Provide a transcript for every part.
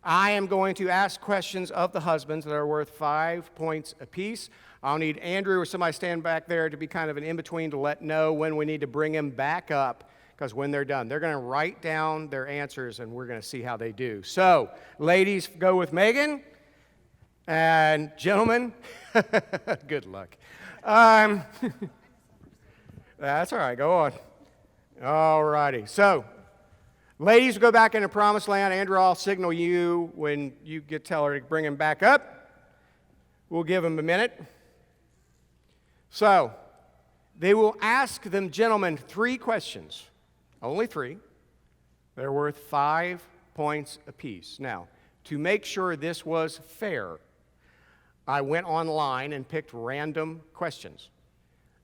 I am going to ask questions of the husbands that are worth 5 points apiece. I'll need Andrew or somebody stand back there to be kind of an in-between to let know when we need to bring him back up, because when they're done, they're going to write down their answers, and we're going to see how they do. So, ladies, go with Megan, and gentlemen, good luck. That's all right. Go on. All righty. So, ladies, go back into Promised Land. Andrew, I'll signal you when you tell her to bring him back up. We'll give him a minute. So, they will ask them, gentlemen, 3 questions. Only 3. They're worth 5 points apiece. Now, to make sure this was fair, I went online and picked random questions.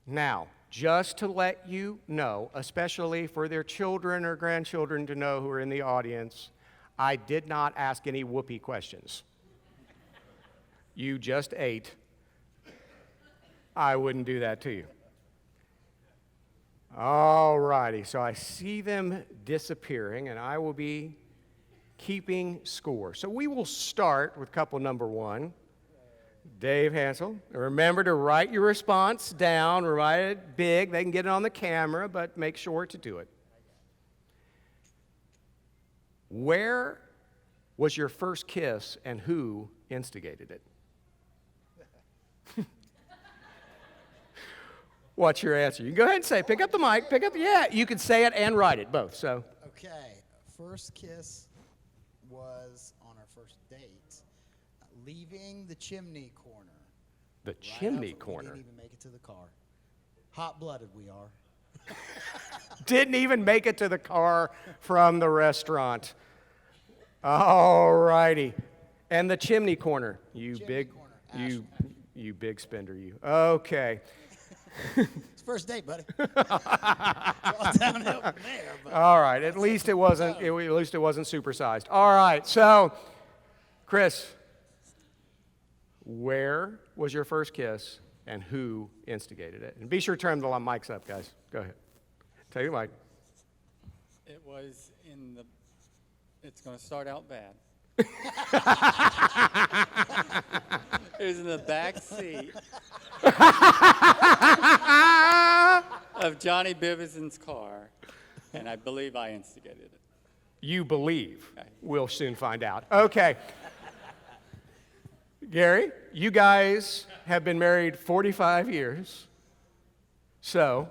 Now, just to let you know, especially for their children or grandchildren to know who are in the audience, I did not ask any whoopee questions. You just ate. I wouldn't do that to you. All righty, so I see them disappearing, and I will be keeping score. So we will start with couple number 1. Dave Hansel. Remember to write your response down, write it big. They can get it on the camera, but make sure to do it. Where was your first kiss and who instigated it? What's your answer? You can go ahead and say, pick up the mic, yeah, you can say it and write it, both, so. Okay, first kiss was on our first date, leaving the chimney corner. The chimney corner? We didn't even make it to the car. Hot-blooded we are. Didn't even make it to the car from the restaurant. All righty. And the chimney corner, you big spender, you. Okay. It's first date, buddy. It's all downhill from there. But all right. At least it wasn't supersized. All right. So, Chris, where was your first kiss and who instigated it? And be sure to turn the mics up, guys. Go ahead. Tell your mic. It was in the. It's going to start out bad. It was in the back seat of Johnny Bivenson's car, and I believe I instigated it. You believe. Okay. We'll soon find out. Okay. Gary, you guys have been married 45 years. So,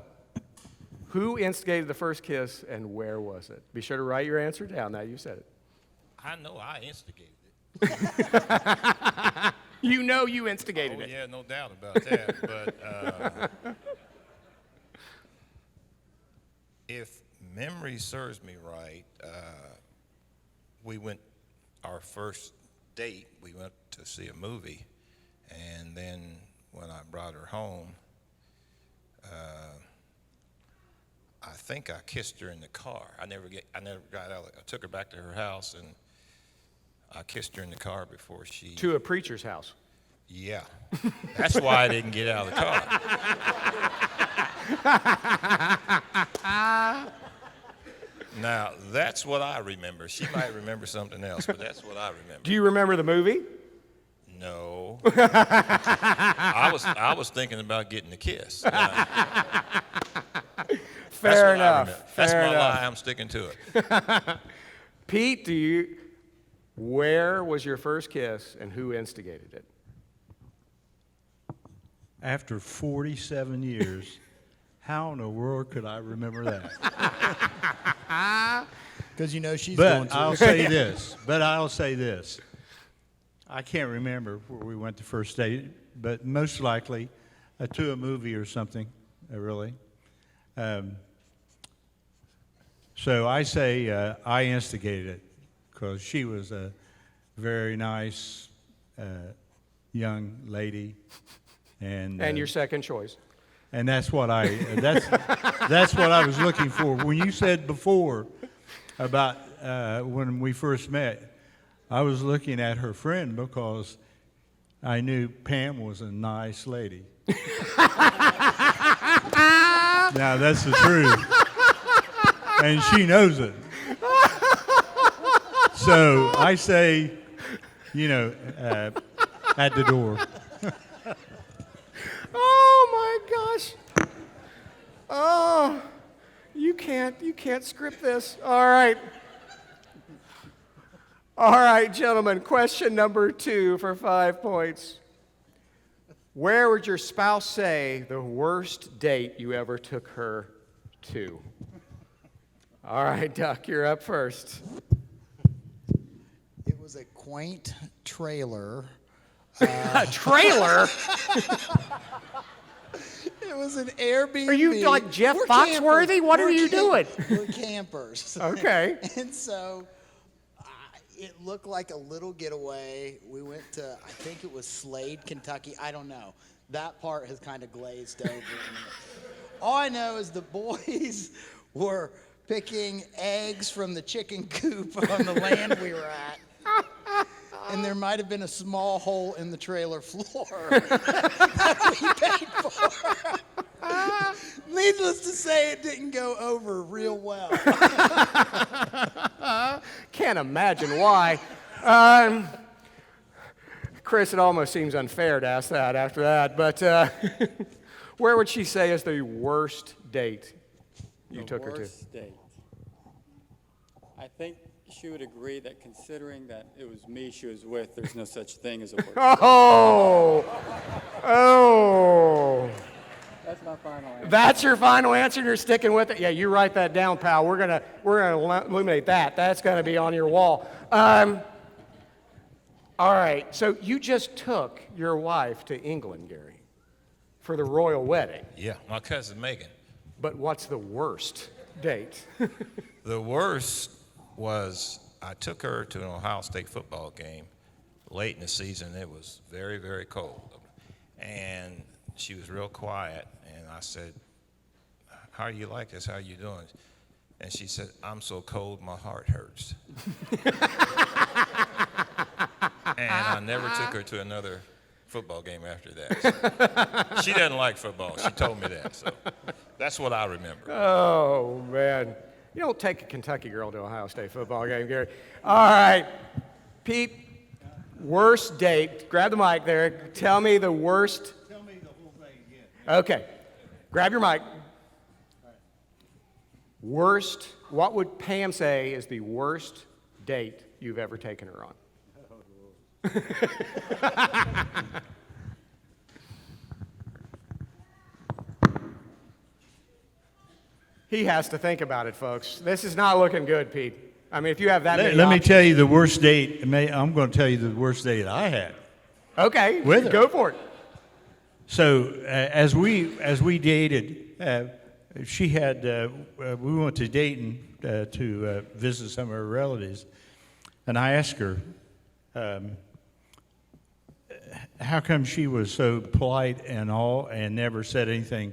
who instigated the first kiss and where was it? Be sure to write your answer down. Now you said it. I know I instigated it. You know you instigated it. Yeah, no doubt about that. But if memory serves me right, our first date, we went to see a movie, and then when I brought her home, I think I kissed her in the car. I never got out. I took her back to her house, and I kissed her in the car before she... To a preacher's house. Yeah. That's why I didn't get out of the car. Now, that's what I remember. She might remember something else, but that's what I remember. Do you remember the movie? No. I was thinking about getting a kiss. Fair enough. That's my lie. I'm sticking to it. Pete, where was your first kiss and who instigated it? After 47 years, how in the world could I remember that? because you know she's going But to. I'll say this. I can't remember where we went the first date, but most likely to a movie or something, really. So I say I instigated it because she was a very nice young lady, and your second choice. and that's what that's what I was looking for. When you said before about when we first met, I was looking at her friend because I knew Pam was a nice lady. Now that's the truth, and she knows it. So I say, at the door. Oh my gosh. Oh, you can't script this. All right. All right, gentlemen, question number 2 for 5 points. Where would your spouse say the worst date you ever took her to? All right, Duck, you're up first. It was a quaint trailer. A trailer? It was an Airbnb. Are you like Jeff We're Foxworthy? campers. What are We're you doing? We're campers. Okay. And so it looked like a little getaway. We went to, I think it was Slade, Kentucky. I don't know. That part has kind of glazed over. All I know is the boys were picking eggs from the chicken coop on the land we were at. And there might have been a small hole in the trailer floor that we paid for. Needless to say, it didn't go over real well. Can't imagine why. Chris, it almost seems unfair to ask that after that, but where would she say is the worst date you took her to? Worst date. I think she would agree that considering that it was me she was with, there's no such thing as a worst date. Oh. That's my final answer. That's your final answer? You're sticking with it? Yeah, you write that down, pal. We're gonna illuminate that. That's gonna be on your wall. All right. So you just took your wife to England, Gary, for the royal wedding. Yeah, my cousin Megan. But what's the worst date? The worst was I took her to an Ohio State football game late in the season. It was very, very cold. And she was real quiet. And I said, "How do you like this? How are you doing?" And she said, "I'm so cold, my heart hurts." And I never took her to another football game after that. So she doesn't like football. She told me that. So that's what I remember. Oh, man. You don't take a Kentucky girl to Ohio State football game, Gary. All right. Pete, worst date. Grab the mic there. Tell me the worst. Tell me the whole thing again. Okay. Grab your mic. Worst. What would Pam say is the worst date you've ever taken her on? He has to think about it, folks. This is not looking good, Pete. I mean, if you have that many Let me options- tell you the worst date. I'm going to tell you the worst date I had. Okay, With her. go for it. So as we dated, she had we went to Dayton to visit some of her relatives, and I asked her how come she was so polite and all and never said anything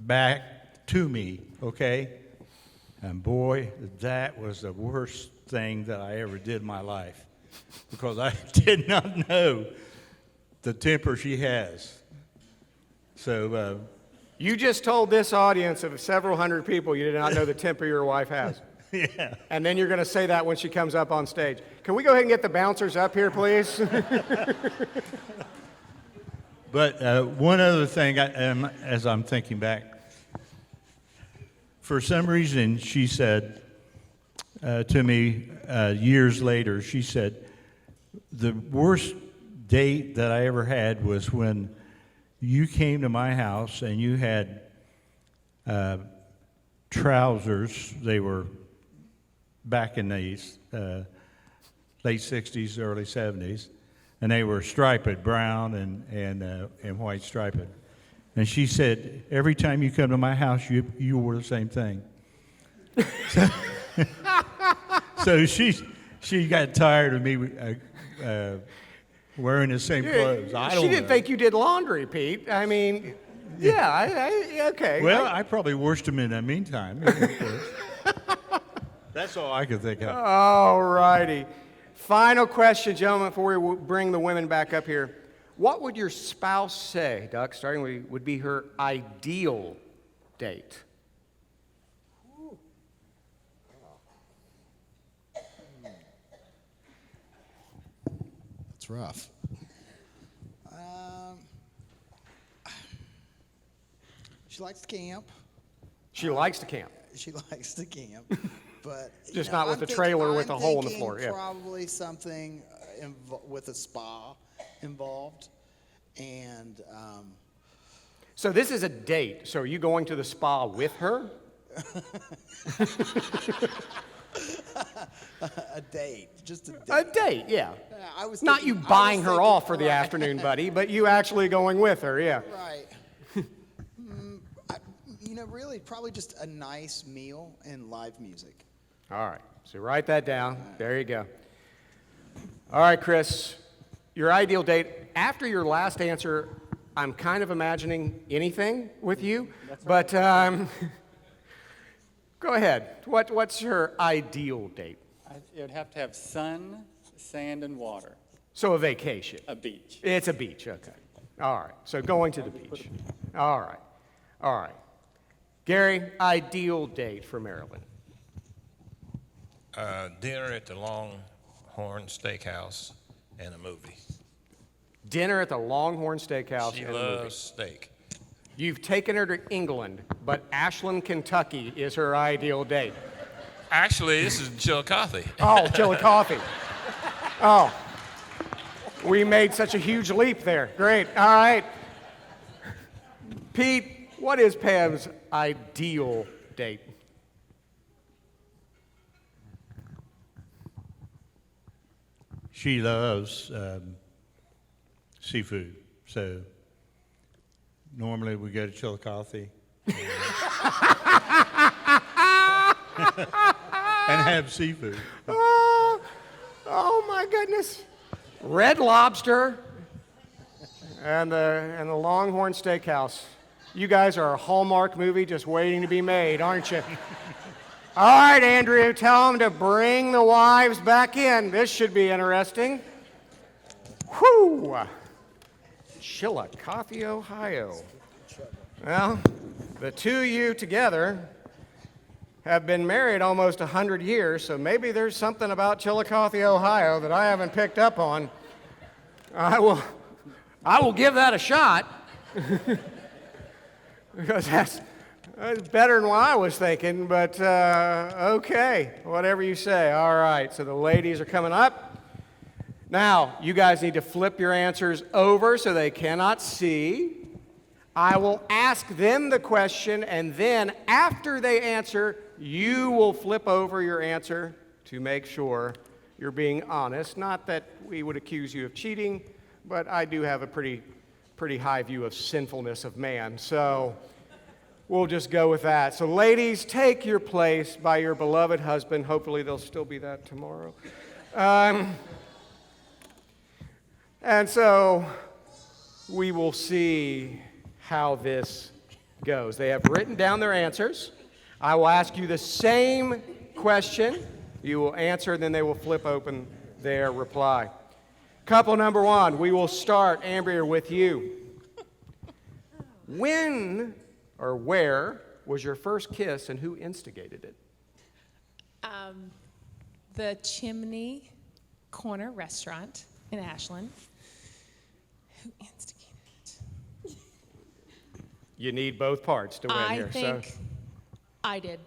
back to me. Okay, and boy, that was the worst thing that I ever did in my life, because I did not know the temper she has. So You just told this audience of several hundred people you did not know the temper your wife has. yeah. And then you're going to say that when she comes up on stage. Can we go ahead and get the bouncers up here, please? But one other thing, as I'm thinking back, for some reason she said to me years later, she said, the worst date that I ever had was when you came to my house and you had trousers. They were back in the late 60s, early 70s, and they were striped, brown and white striped. And she said, every time you come to my house, you wore the same thing. So she got tired of me wearing the same clothes. I don't She didn't know. think you did laundry, Pete. I mean, yeah, okay. Well, I probably washed them in the meantime. Of course. That's all I could think of. All righty. Final question, gentlemen, before we bring the women back up here. What would your spouse say, Duck, starting with, would be her ideal date? That's rough. She likes to camp. She likes to camp. She likes to camp, but Just not with a trailer with a hole in the floor, yeah. Probably something with a spa involved, and So this is a date. So are you going to the spa with her? a date, just a date. A date, yeah. I was Not thinking- you I was buying her thinking- off for the right. afternoon, buddy, but you actually going with her, yeah. Right. Really, probably just a nice meal and live music. All right, so write that down. There you go. All right, Chris, your ideal date. After your last answer, I'm kind of imagining anything with you, but go ahead. What's your ideal date? It would have to have sun, sand, and water. So a vacation. A beach. It's a beach, okay. All right, so going to the beach. All right, all right. Gary, ideal date for Marilyn. Dinner at the Longhorn Steakhouse and a movie. Dinner at the Longhorn Steakhouse She and a movie. loves steak. You've taken her to England, but Ashland, Kentucky is her ideal date. Actually, this is Chillicothe. Oh, Chillicothe. Oh, we made such a huge leap there. Great. All right. Pete, what is Pam's ideal date? She loves seafood, so normally we go to Chillicothe and have seafood. Oh my goodness. Red Lobster and the Longhorn Steakhouse. You guys are a Hallmark movie just waiting to be made, aren't you? All right, Andrew, tell them to bring the wives back in. This should be interesting. Whew! Chillicothe, Ohio. Well, the two of you together have been married almost 100 years, so maybe there's something about Chillicothe, Ohio that I haven't picked up on. I will give that a shot. Because that's better than what I was thinking, but okay, whatever you say. All right, so the ladies are coming up. Now, you guys need to flip your answers over so they cannot see. I will ask them the question, and then after they answer, you will flip over your answer to make sure you're being honest. Not that we would accuse you of cheating, but I do have a pretty high view of sinfulness of man, so we'll just go with that. So ladies, take your place by your beloved husband. Hopefully they'll still be that tomorrow. And so we will see how this goes. They have written down their answers. I will ask you the same question. You will answer, and then they will flip open their reply. Couple number one, we will start, Ambria, with you. When or where was your first kiss, and who instigated it? The Chimney Corner Restaurant in Ashland. Who instigated it? You need both parts to win I here. think I did.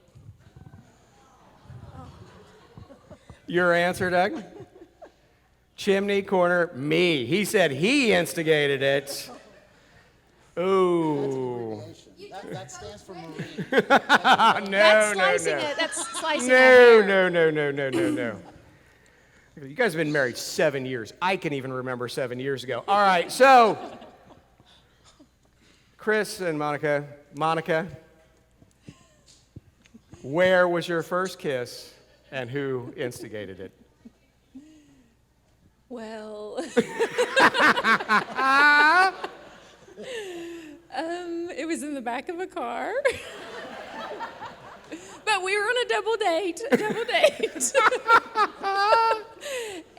Your answer, Doug? Chimney Corner, me. He said he instigated it. Ooh. That stands for Marine. That's No, slicing it. That's slicing no, it. no. You guys have been married 7 years. I can even remember 7 years ago. All right, so Chris and Monica. Monica, where was your first kiss and who instigated it? Well, it was in the back of a car. But we were on a double date.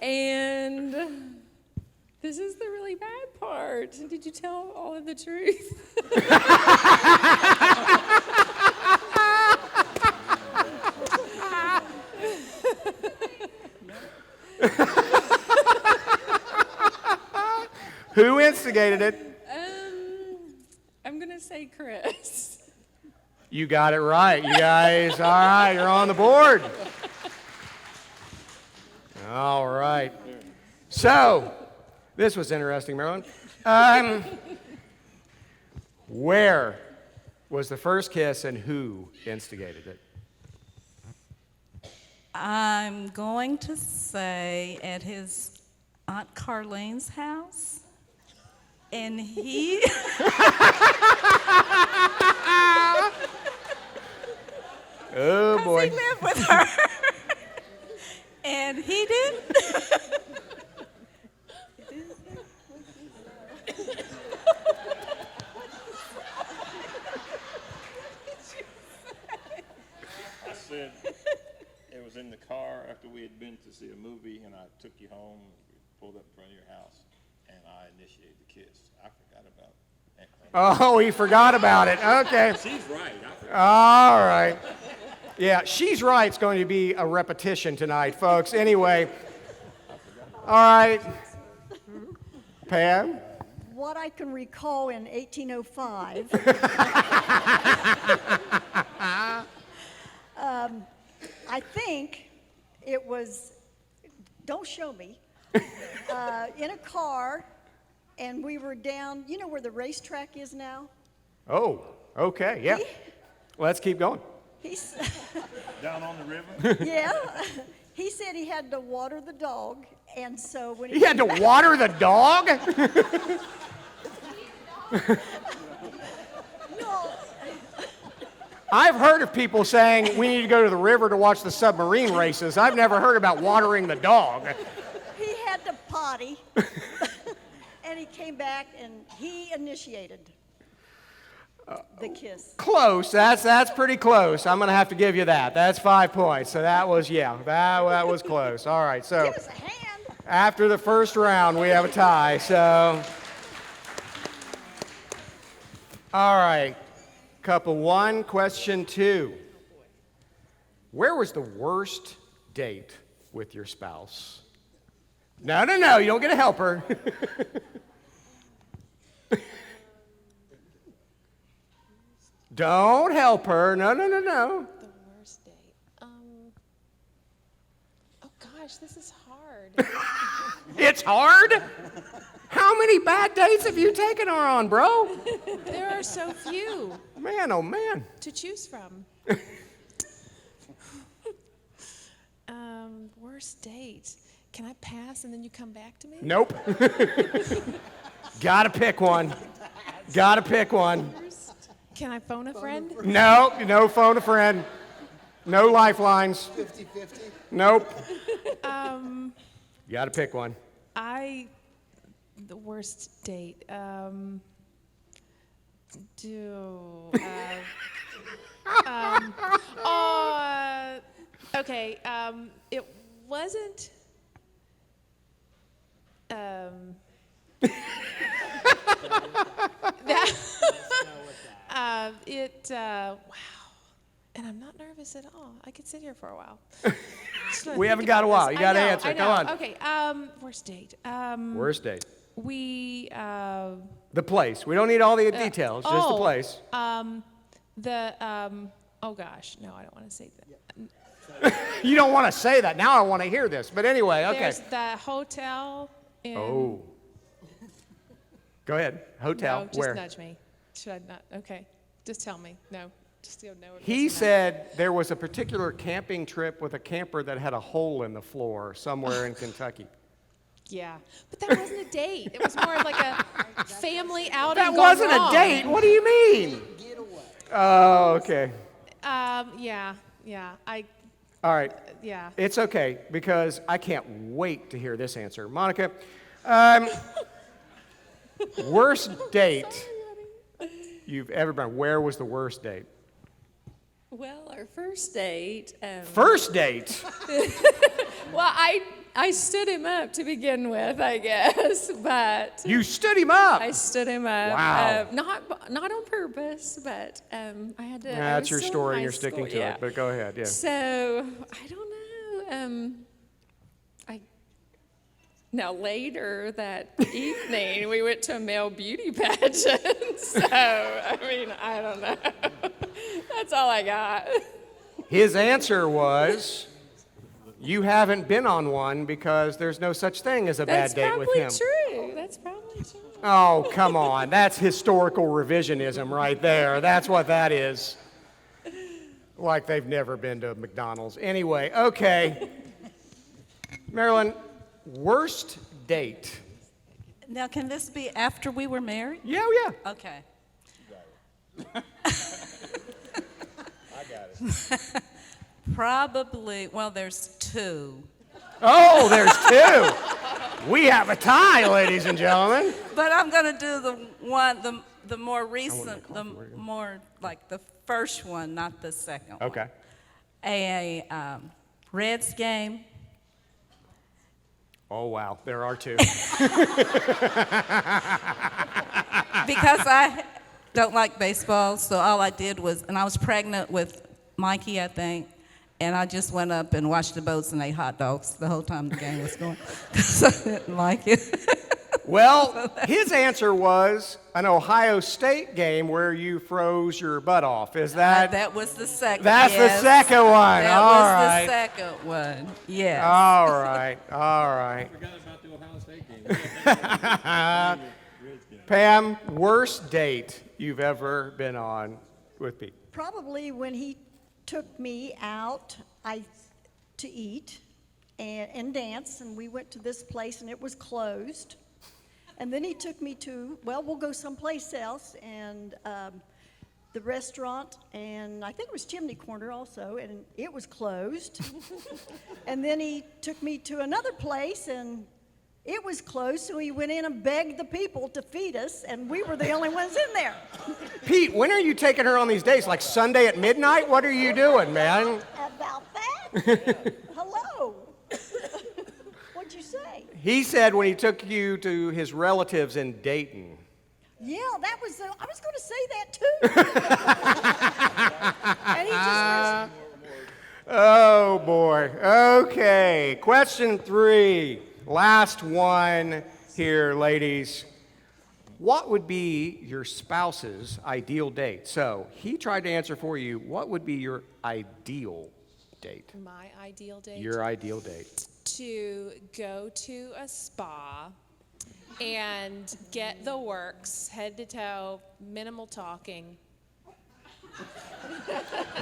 And this is the really bad part. Did you tell all of the truth? Who instigated it? I'm going to say Chris. You got it right. You guys, all right, you're on the board. All right. So, this was interesting, Marilyn. Where was the first kiss and who instigated it? I'm going to say at his Aunt Carlene's house. And he. Oh, boy. He lived with her. And he did. I said it was in the car after we had been to see a movie, and I took you home, we pulled up in front of your house, and I initiated the kiss. I forgot about it. Oh, he forgot about it. Okay. She's right. I forgot. All right. Yeah, she's right. It's going to be a repetition tonight, folks. Anyway. All right. Pam? What I can recall in 1805, I think it was, don't show me, in a car, and we were down, you know where the racetrack is now? Oh, okay, yeah. Let's keep going. He's, Down on the river? yeah, he said he had to water the dog, and so when He had to water the dog? No, I've heard of people saying we need to go to the river to watch the submarine races. I've never heard about watering the dog. he had to potty, and he came back, and he initiated the kiss. Close. That's pretty close. I'm going to have to give you that. That's 5 points. So that was, yeah, that was close. All right, so Give us a hand. after the first round, we have a tie. So, all right, couple one, question two. Where was the worst date with your spouse? No, you don't get a helper. Don't help her. No. The worst date. Oh gosh, this is hard. It's hard? How many bad dates have you taken her on, bro? There are so few Man, oh man. to choose from. Worst date. Can I pass and then you come back to me? Nope. Gotta pick one. Gotta pick one. Can I phone a friend? No phone a friend. No lifelines. 50-50. Nope. You gotta pick one. The worst date. Okay. It wasn't. Wow. And I'm not nervous at all. I could sit here for a while. We haven't got a while. You I gotta know, answer. I know. Come on. Okay. Worst date. Worst date. We. The place. We don't need all the details. Just the place. Oh gosh, no, I don't want to say that. You don't want to say that. Now I want to hear this. But anyway, okay. There's the hotel in. Oh. Go ahead. Hotel. No, just Where? nudge me. Should I not? Okay, just tell me. No, just go. No. it He wasn't that. said there was a particular camping trip with a camper that had a hole in the floor somewhere in Kentucky. Yeah, but that wasn't a date. It was more of like a family outing. That gone wasn't wrong. a date. What do you mean? Oh, okay. Yeah. All right. Yeah. It's okay because I can't wait to hear this answer. Monica, worst date you've ever been. Where was the worst date? Well, our first date. First date? Well, I stood him up to begin with, I guess, but You stood him up. I stood him up. Wow. Not on purpose, but I had to. I That's was your still in story. high You're sticking school, to yeah. it. But go ahead. Yeah. So I don't know. Now, later that evening, we went to a male beauty pageant. So, I mean, I don't know. That's all I got. His answer was, you haven't been on one because there's no such thing as a bad date with him. That's probably true. That's probably true. Oh, come on. That's historical revisionism right there. That's what that is. Like they've never been to McDonald's. Anyway, okay. Marilyn, worst date? Now, can this be after we were married? Yeah, yeah. Okay. Probably, well, there's two. Oh, there's two. We have a tie, ladies and gentlemen. But I'm going to do the more recent, the more like the first one, not the second one. Okay. A Reds game. Oh, wow. There are two. Because I don't like baseball, so all I did was, and I was pregnant with Mikey, I think, and I just went up and watched the boats and ate hot dogs the whole time the game was going, because I didn't like it. Well, his answer was an Ohio State game where you froze your butt off. Is that? That was the second. That's yes. the second one. That All was right. the second one. Yes. All right. All right. Forgot about the Ohio State game. Pam, worst date you've ever been on with Pete? Probably when he took me out to eat and dance, and we went to this place, and it was closed. And then he took me to, well, we'll go someplace else, and the restaurant, and I think it was Chimney Corner also, and it was closed. And then he took me to another place, and it was closed, so he went in and begged the people to feed us, and we were the only ones in there. Pete, when are you taking her on these dates? Like Sunday at midnight? What are you doing, man? About that? Hello. What'd you say? He said when he took you to his relatives in Dayton. Yeah, that was, I was going to say that too. And he just Oh, boy. Okay. Question 3. Last one here, ladies. What would be your spouse's ideal date? So he tried to answer for you. What would be your ideal date? My ideal date? Your ideal date. To go to a spa and get the works, head to toe, minimal talking.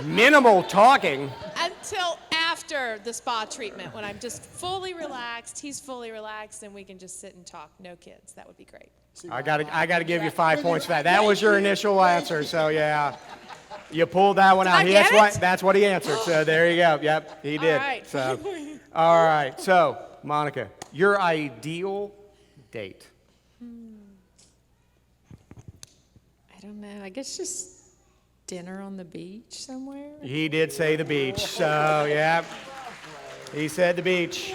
Minimal talking. Until after the spa treatment, when I'm just fully relaxed, he's fully relaxed, and we can just sit and talk. No kids. That would be great. I gotta give you 5 points for that. That was your initial answer, so yeah. You pulled that one out. Did I get it? That's what he answered. So there you go. Yep, he did. All right. So, all right. So, Monica, your ideal date. I don't know. I guess just dinner on the beach somewhere. He did say the beach. So, yeah. He said the beach.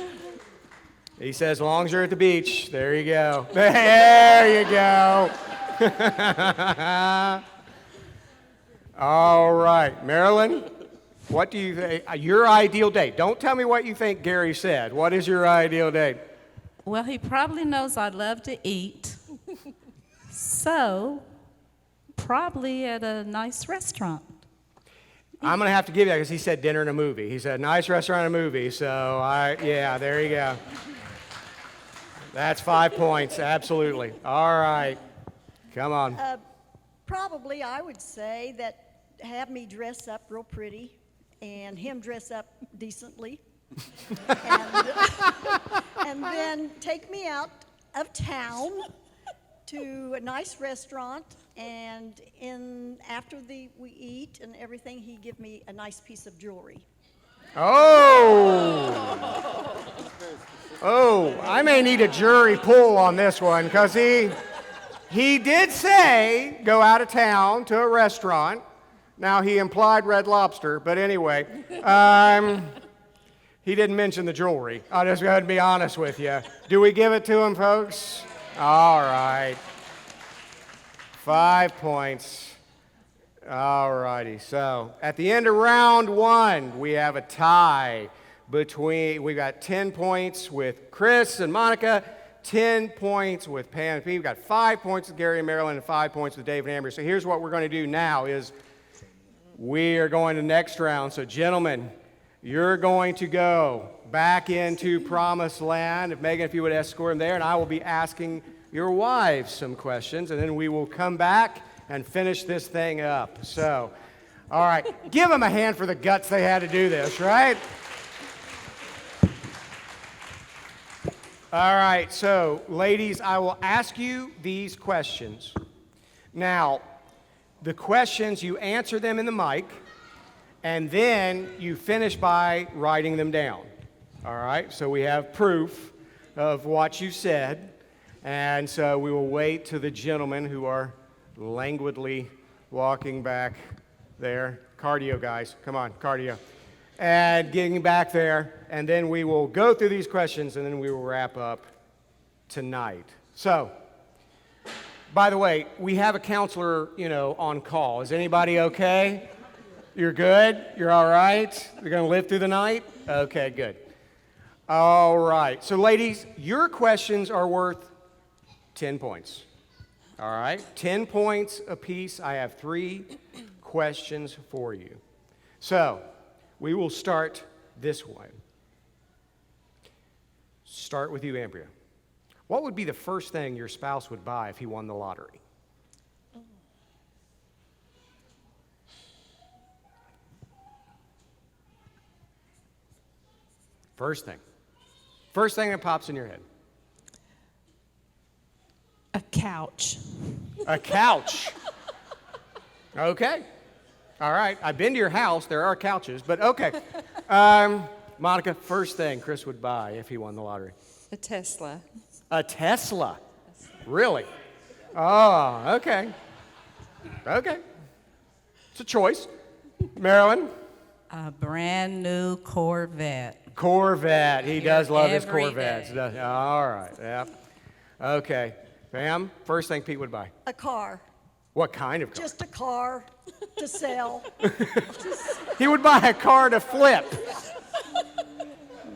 He says, as long as you're at the beach, there you go. There you go. All right. Marilyn, what do you think? Your ideal date. Don't tell me what you think Gary said. What is your ideal date? Well, he probably knows I love to eat. So, probably at a nice restaurant. I'm going to have to give you that because he said dinner and a movie. He said nice restaurant and a movie. So, yeah, there you go. That's 5 points. Absolutely. All right. Come on. probably I would say that have me dress up real pretty and him dress up decently. and then take me out of town to a nice restaurant, and after we eat and everything, he give me a nice piece of jewelry. Oh, I may need a jury pool on this one, because he did say go out of town to a restaurant. Now, he implied Red Lobster, but anyway, he didn't mention the jewelry. I'll just go ahead and be honest with you. Do we give it to him, folks? All right. 5 points. All righty. So, at the end of round one, we have a tie we've got 10 points with Chris and Monica, 10 points with Pam and Pete. We've got 5 points with Gary and Marilyn, and 5 points with Dave and Amber. So here's what we're going to do now is we are going to the next round. So gentlemen, you're going to go back into Promised Land. If Megan, if you would escort them there, and I will be asking your wives some questions, and then we will come back and finish this thing up. So, all right, give them a hand for the guts they had to do this, right? All right, so ladies, I will ask you these questions. Now, the questions, you answer them in the mic, and then you finish by writing them down. All right, so we have proof of what you said, and so we will wait till the gentlemen who are languidly walking back there. Cardio, guys, come on, cardio. And getting back there, and then we will go through these questions, and then we will wrap up tonight. So, by the way, we have a counselor, on call. Is anybody okay? You're good? You're all right? You're going to live through the night? Okay, good. All right. So, ladies, your questions are worth 10 points. All right? 10 points apiece. I have 3 questions for you. So, we will start this way. Start with you, Ambria. What would be the first thing your spouse would buy if he won the lottery? First thing. First thing that pops in your head. A couch. A couch. Okay. All right. I've been to your house. There are couches, but okay. Monica, first thing Chris would buy if he won the lottery. A Tesla. A Tesla? Really? Oh, okay. Okay. It's a choice. Marilyn? A brand new Corvette. Corvette. He does love his every Corvettes. day. doesn't he? All right. Yeah. Okay. Pam, first thing Pete would buy. A car, What kind of car? just a car to sell. He would buy a car to flip.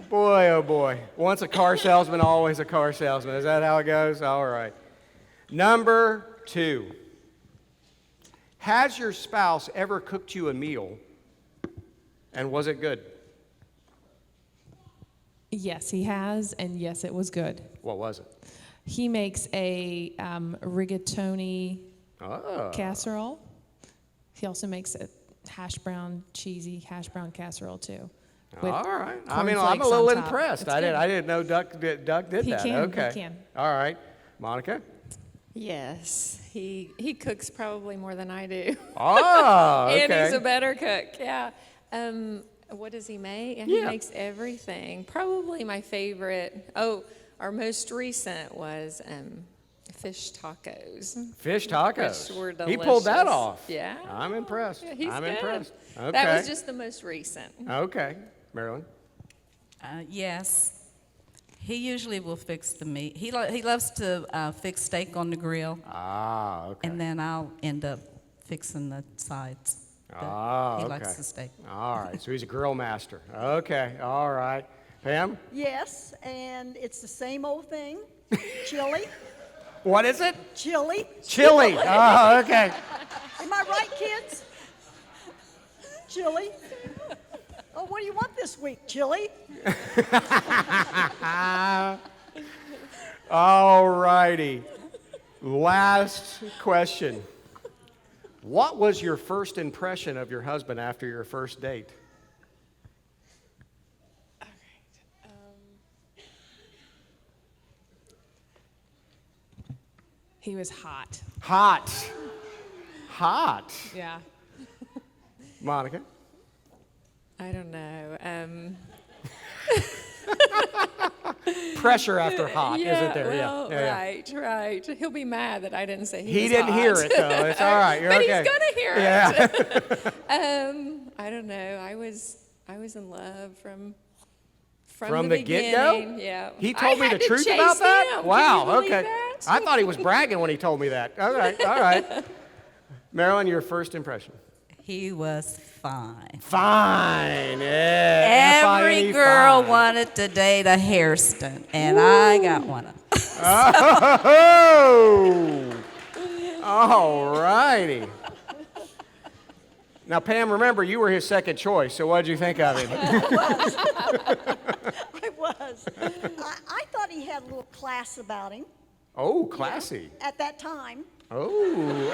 Boy, oh boy. Once a car salesman, always a car salesman. Is that how it goes? All right. Number 2. Has your spouse ever cooked you a meal, and was it good? Yes, he has, and yes, it was good. What was it? He makes a rigatoni Oh. casserole. He also makes a cheesy hash brown casserole too. with All right. I mean, I'm cornflakes a little on top. impressed. It's I good. didn't know Duck did He that. can, he Okay. can. All right. Monica? Yes, he cooks probably more than I do. Oh, okay. And he's a better cook, yeah. What does he make? And he Yeah. makes everything. Probably my favorite, our most recent was fish tacos. Fish tacos. Which were He pulled that delicious. off. Yeah. I'm impressed. Yeah, he's I'm good. impressed. Okay. That was just the most recent. Okay. Marilyn? Yes. He usually will fix the meat. He loves to fix steak on the grill, Ah, okay. and then I'll end up fixing the sides. But Ah, he okay. likes the steak. All right. So he's a grill master. Okay. All right. Pam? Yes, and it's the same old thing. Chili, What is it? chili. Chili. Oh, okay. Am I right, kids? Chili. Oh, what do you want this week? Chili? All righty. Last question. What was your first impression of your husband after your first date? He was hot. Hot. Hot. Yeah. Monica? I don't know. Pressure after hot, isn't there? Well, Yeah. right. He'll be mad that I didn't say he He was didn't hot. hear it, though. It's all right. You're but okay. he's gonna hear Yeah. it. I don't know. I was in love from From the get-go? beginning. Yeah. He told I me had the to truth chase about that? him. Can you Wow, believe okay. that? I thought he was bragging when he told me that. All right. Marilyn, your first impression. He was fine. Fine. Yeah. Every girl fine. wanted to date a Hairston, and I got one of them. Oh! All righty. Now, Pam, remember, you were his second choice, so what did you think of him? I was. I thought he had a little class about him Oh, classy. at that time. Oh.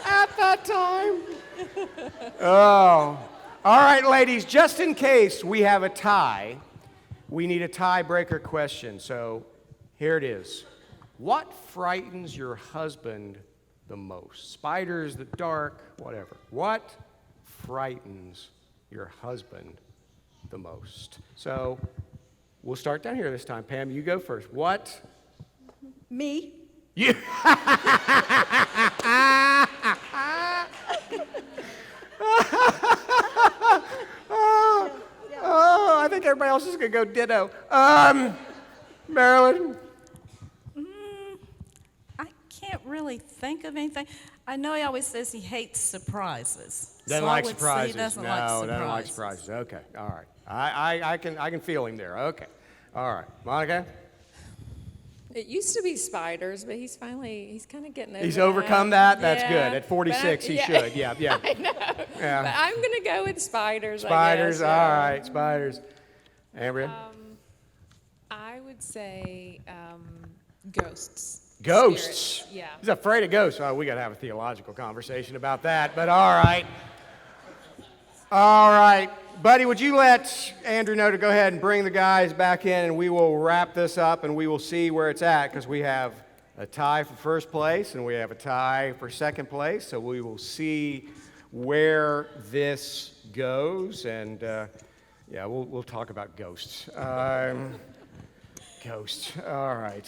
At that time. Oh. All right, ladies, just in case we have a tie, we need a tiebreaker question. So here it is. What frightens your husband the most? Spiders, the dark, whatever. What frightens your husband the most? So we'll start down here this time. Pam, you go first. What? Me? You. Oh, I think everybody else is going to go ditto. Marilyn? I can't really think of anything. I know he always says he hates surprises. Doesn't So I like would say surprises. He doesn't no, like surprises. doesn't like surprises. Okay, all right. I can feel him there. Okay, all right. Monica? It used to be spiders, but he's kind of getting over He's that. overcome that? That's Yeah, good. At 46, but he should. Yeah. I know. Yeah. But I'm going to go with spiders, Spiders, I guess. all right. Spiders. Ambria? I would say ghosts. Ghosts. Spirits, yeah. He's afraid of ghosts. Oh, we got to have a theological conversation about that, but all right. All right. Buddy, would you let Andrew know to go ahead and bring the guys back in, and we will wrap this up, and we will see where it's at, because we have a tie for first place, and we have a tie for second place, so we will see where this goes, and yeah, we'll talk about ghosts. Ghosts. All right.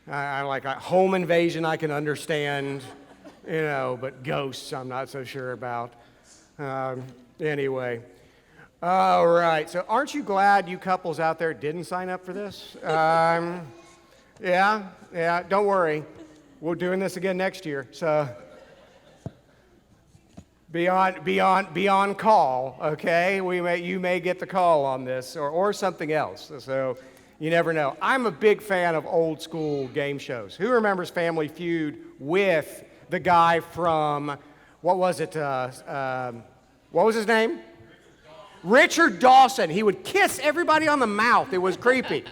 I like home invasion. I can understand, but ghosts I'm not so sure about. Anyway, all right. So, aren't you glad you couples out there didn't sign up for this? Yeah. Don't worry, we're doing this again next year. So, be on call. Okay, you may get the call on this or something else. So. You never know. I'm a big fan of old school game shows. Who remembers Family Feud with the guy from, what was it? What was his name? Richard Dawson. He would kiss everybody on the mouth. It was creepy.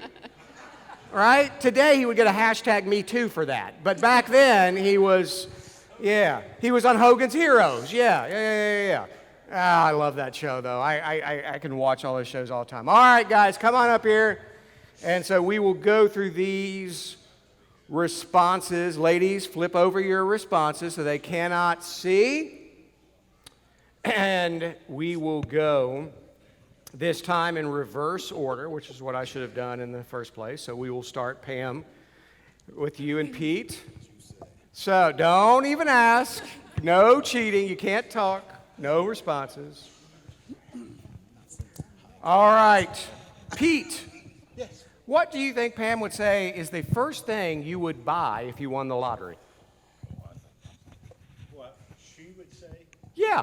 Right? Today he would get a hashtag Me Too for that. But back then he was on Hogan's Heroes. Yeah. Ah, I love that show though. I can watch all those shows all the time. All right, guys, come on up here. And so we will go through these responses. Ladies, flip over your responses so they cannot see. And we will go this time in reverse order, which is what I should have done in the first place. So we will start, Pam, with you and Pete. So don't even ask. No cheating. You can't talk. No responses. All right. Pete. What do you think Pam would say is the first thing you would buy if you won the lottery? What she would say? Yeah,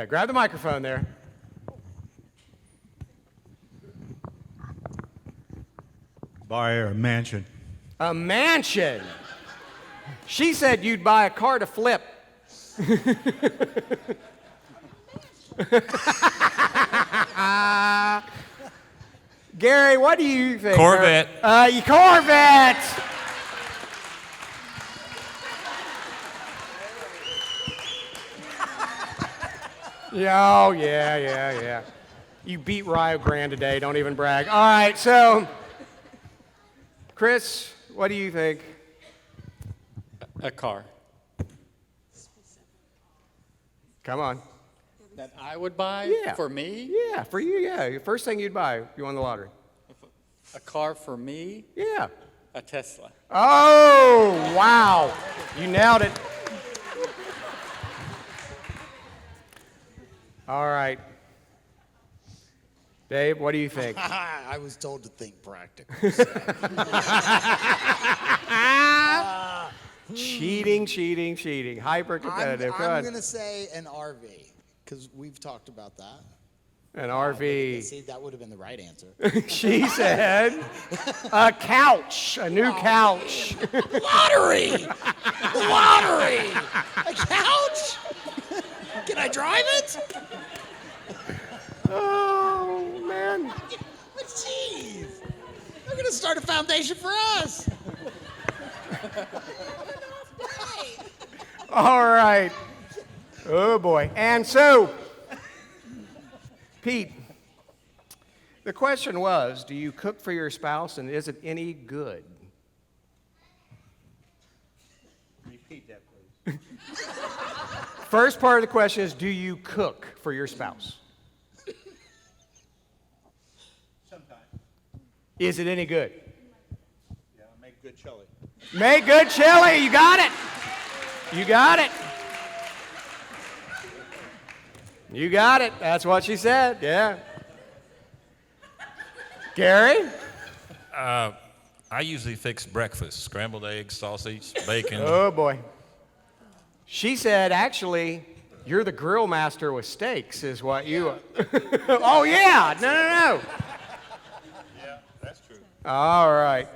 grab the microphone there. Buy her a mansion. A mansion. She said you'd buy a car to flip. Gary, what do you think? Corvette. Corvette. Yeah. You beat Rio Grande today. Don't even brag. All right, so, Chris, what do you think? A car. Come on. That I would buy Yeah. for me? Yeah, for you, yeah. First thing you'd buy if you won the lottery. A car for me? Yeah. A Tesla. Oh, wow. You nailed it. All right. Dave, what do you think? I was told to think practical. Cheating. Hyper competitive. Go I'm ahead. going to say an RV because we've talked about that. An See, RV. that would have been the right answer. She said a couch, a new couch. Lottery! The lottery! A couch? Can I drive it? Oh, man. Jeez. They're going to start a foundation for us. All right. Oh, boy. And so, Pete, the question was, do you cook for your spouse and is it any good? Repeat that, please. First part of the question is, do you cook for your spouse? Sometimes. Is it any good? Yeah, I make good chili. Make good chili. You got it. You got it. You got it. That's what she said. Yeah. Gary? I usually fix breakfast: scrambled eggs, sausage, bacon. Oh, boy. She said, actually, you're the grill master with steaks, is what you are. Oh, yeah. No. Yeah, that's true. All right.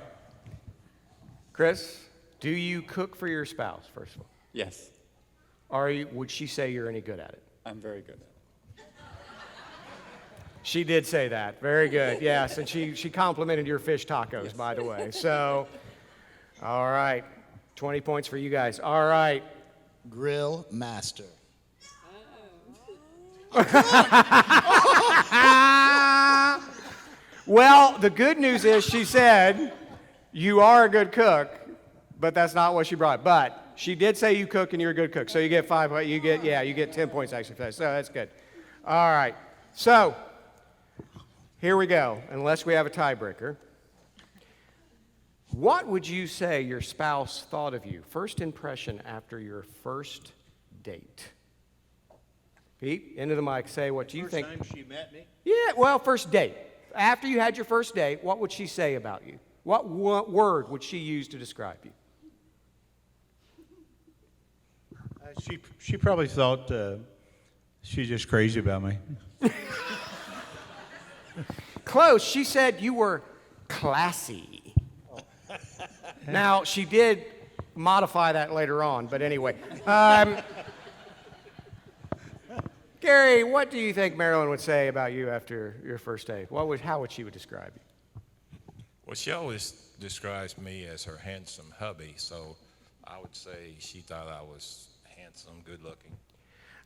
Chris, do you cook for your spouse, first of all? Yes, Would she say you're any good at it? I'm very good at it. She did say that. Very good. Yes, and she complimented your fish tacos, by the way. So, all right. 20 points for you guys. All right. Grill master. Well, the good news is she said you are a good cook, but that's not what she brought. But she did say you cook and you're a good cook. So you get 5. You get 10 points actually for that. So that's good. All right. So here we go. Unless we have a tiebreaker. What would you say your spouse thought of you? First impression after your first date. Pete, into the mic. Say what you think. First time she met me? Yeah, well, first date. After you had your first date, what would she say about you? What word would she use to describe you? She probably thought she's just crazy about me. Close. She said you were classy. Now, she did modify that later on, but anyway. Gary, what do you think Marilyn would say about you after your first date? How would she describe you? Well, she always describes me as her handsome hubby, so I would say she thought I was handsome, good looking.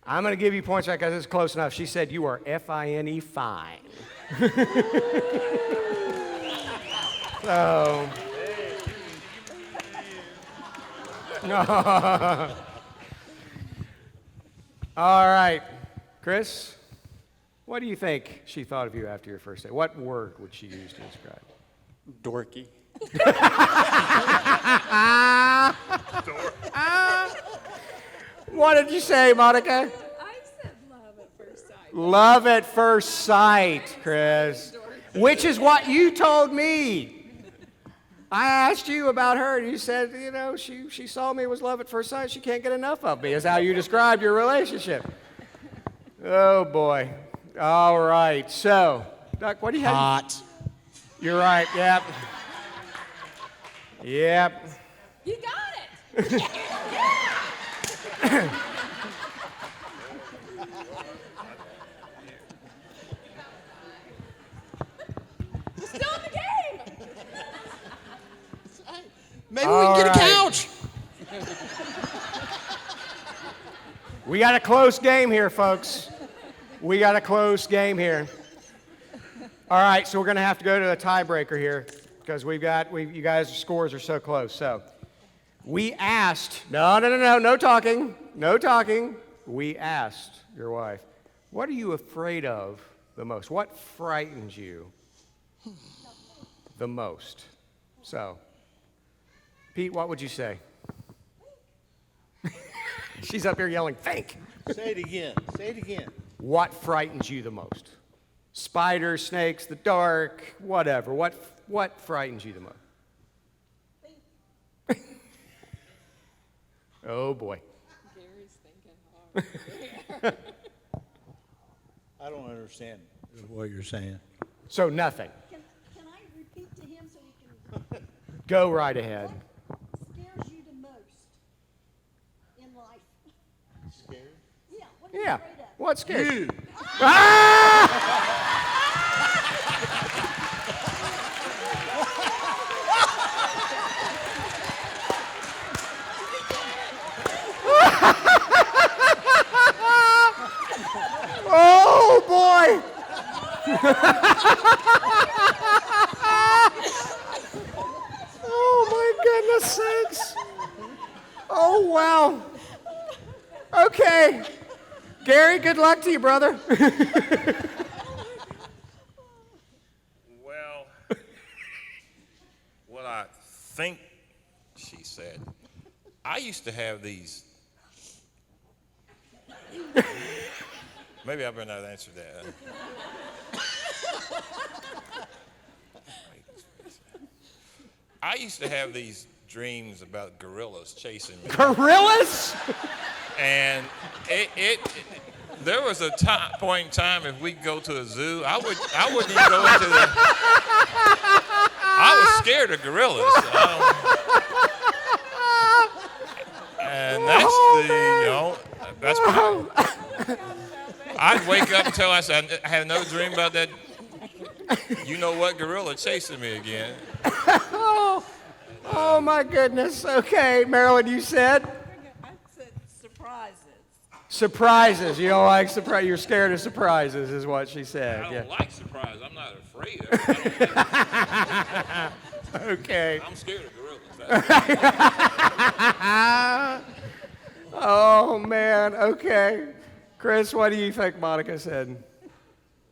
I'm going to give you points right because it's close enough. She said you are F-I-N-E fine. So. All right. Chris, what do you think she thought of you after your first date? What word would she use to describe you? Dorky. What did you say, Monica? I said love at first sight. Love at first sight, Chris. Which is what you told me. I asked you about her, and you said, she saw me, it was love at first sight. She can't get enough of me, is how you described your relationship. Oh, boy. All right. So, Duck, what do you have? Hot. You're right. Yep. Yep. You got it. Still in the game. Maybe we can get a couch. We got a close game here, folks. We got a close game here. All right, so we're going to have to go to a tiebreaker here because you guys' scores are so close. So we asked, no talking. We asked your wife, what are you afraid of the most? What frightens you the most? So, Pete, what would you say? She's up here yelling, think. Say it again. What frightens you the most? Spiders, snakes, the dark, whatever. What, What frightens you the most? Oh, boy. Gary's thinking hard. I don't understand what you're saying. So nothing. Can I repeat to him so he can, Go right ahead. what scares you the most in life? Scared? Yeah, what are you Yeah. afraid of? What scares you? You. Oh, boy. Oh, my goodness sakes. Oh, wow. Okay. Gary, good luck to you, brother. Well, what I think she said, I used to have these. Maybe I better not answer that. I used to have these dreams about gorillas chasing me. Gorillas? And there was a point in time if we go to a zoo, I wouldn't even go into the. I was scared of gorillas. And that's that's. I'd wake up and tell us I had another dream about that. You know what gorilla chasing me again? Oh, my goodness. Okay, Marilyn, you said? I said surprises. Surprises. You don't like surprise. You're scared of surprises, is what she said. I Yeah. don't like surprise. I'm not afraid of it. Okay. I'm scared of gorillas. Oh, man. Okay. Chris, what do you think Monica said?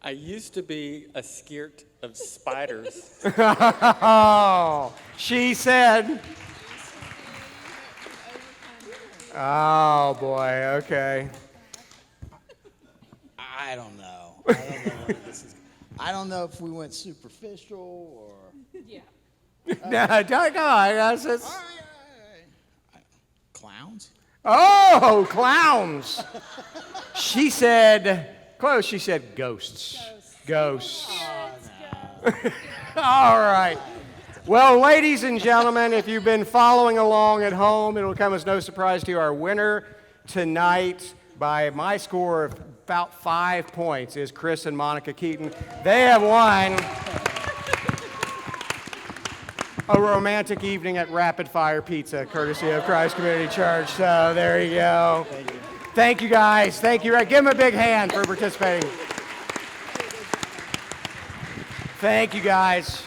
I used to be a scared of spiders. Oh, she said. Oh, boy. Okay. I don't know. I don't know where this is. I don't know if we went superficial or. Yeah. No, come on. That's. Clowns? Oh, clowns. She said, close, she said ghosts. Ghosts. All right. Well, ladies and gentlemen, if you've been following along at home, it'll come as no surprise to you. Our winner tonight, by my score of about 5 points, is Chris and Monica Keaton. They have won a romantic evening at Rapid Fire Pizza, courtesy of Christ Community Church. So there you go. Thank you, guys. Thank you. Give them a big hand for participating. Thank you, guys.